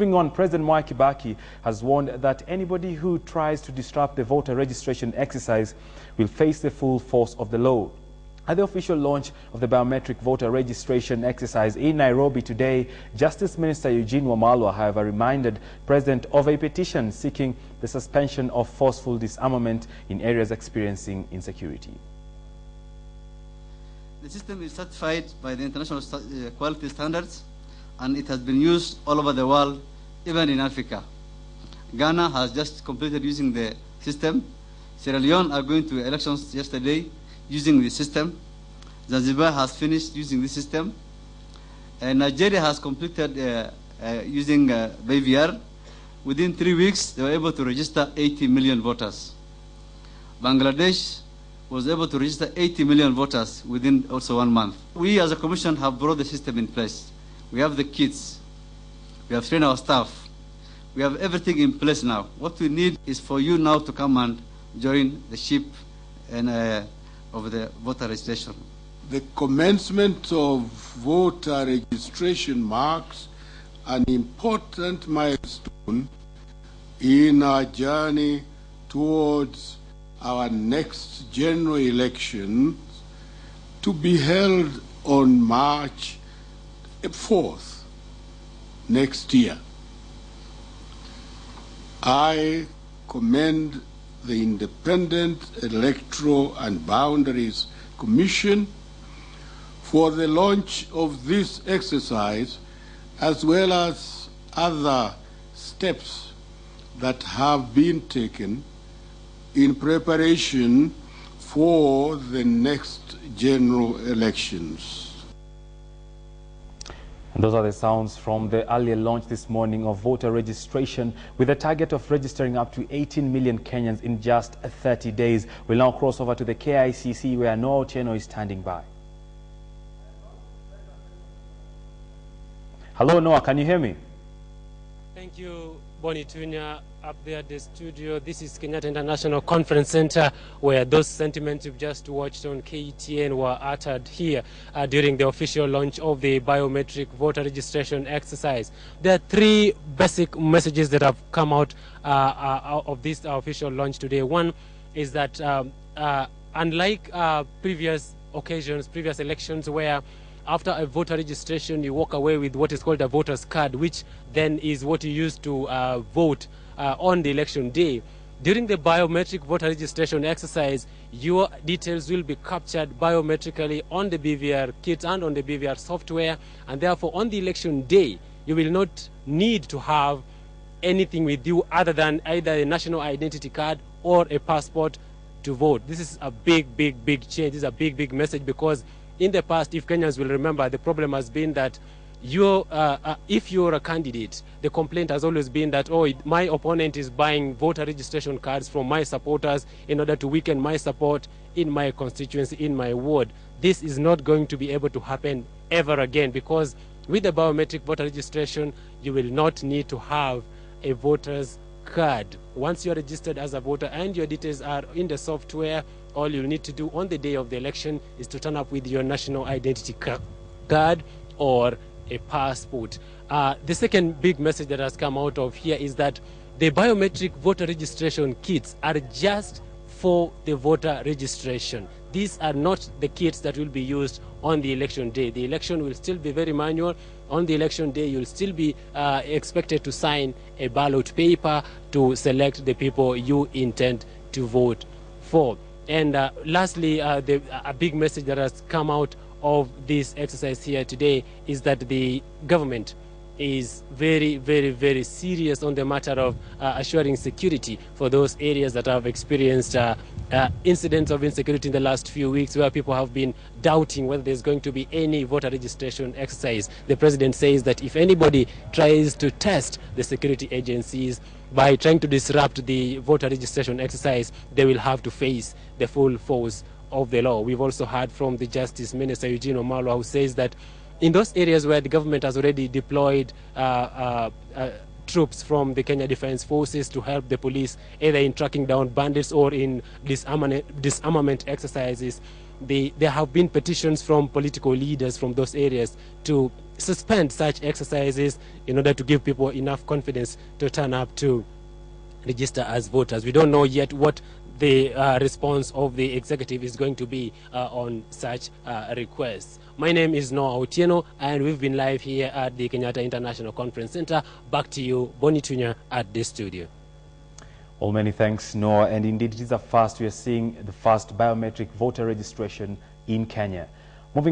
Moving on, President Mwai Kibaki has warned that anybody who tries to disrupt the voter registration exercise will face the full force of the law. At the official launch of the biometric voter registration exercise in Nairobi today, Justice Minister Eugene Wamalwa, however, reminded President of a petition seeking the suspension of forceful disarmament in areas experiencing insecurity. The system is certified by the international quality standards, and it has been used all over the world, even in Africa. Ghana has just completed using the system. Sierra Leone are going to elections yesterday using the system. Zanzibar has finished using the system. Nigeria has completed using BVR. Within 3 weeks, they were able to register 80 million voters. Bangladesh was able to register 80 million voters within also 1 month. We as a commission have brought the system in place. We have the kits. We have trained our staff. We have everything in place now. What we need is for you now to come and join the ship and of the voter registration. The commencement of voter registration marks an important milestone in our journey towards our next general elections to be held on March 4th next year. I commend the Independent Electoral and Boundaries Commission for the launch of this exercise, as well as other steps that have been taken in preparation for the next general elections. And those are the sounds from the earlier launch this morning of voter registration, with a target of registering up to 18 million Kenyans in just 30 days. We'll now cross over to the KICC, where Noah Otieno is standing by. Hello, Noah, can you hear me? Thank you, Bonnie Tunya. Up there at the studio, this is Kenyatta International Conference Center, where those sentiments you've just watched on KTN were uttered here during the official launch of the biometric voter registration exercise. There are 3 basic messages that have come out of this official launch today. One is that unlike previous occasions, previous elections, where after a voter registration you walk away with what is called a voter's card, which then is what you use to vote on the election day. During the biometric voter registration exercise, your details will be captured biometrically on the BVR kit and on the BVR software, and therefore on the election day you will not need to have anything with you other than either a national identity card or a passport to vote. This is a big change. This is a big message, because in the past, if Kenyans will remember, the problem has been that if you're a candidate, the complaint has always been that, oh, my opponent is buying voter registration cards from my supporters in order to weaken my support in my constituency, in my ward. This is not going to be able to happen ever again, because with the biometric voter registration, you will not need to have a voter's card. Once you're registered as a voter and your details are in the software, all you need to do on the day of the election is to turn up with your national identity card or a passport. The second big message that has come out of here is that the biometric voter registration kits are just for the voter registration. These are not the kits that will be used on the election day. The election will still be very manual. On the election day, you'll still be expected to sign a ballot paper to select the people you intend to vote for. And lastly, a big message that has come out of this exercise here today is that the government is very serious on the matter of assuring security for those areas that have experienced incidents of insecurity in the last few weeks, where people have been doubting whether there's going to be any voter registration exercise. The president says that if anybody tries to test the security agencies by trying to disrupt the voter registration exercise, they will have to face the full force of the law. We've also heard from the Justice Minister Eugene Wamalwa, who says that in those areas where the government has already deployed troops from the Kenya Defence Forces to help the police either in tracking down bandits or in disarmament exercises, there have been petitions from political leaders from those areas to suspend such exercises in order to give people enough confidence to turn up to register as voters. We don't know yet what the response of the executive is going to be on such requests. My name is Noah Otieno, and we've been live here at the Kenyatta International Conference Center. Back to you, Bonnie Tunya, at the studio. Well, many thanks, Noah. And indeed, it is a first. We are seeing the first biometric voter registration in Kenya. Moving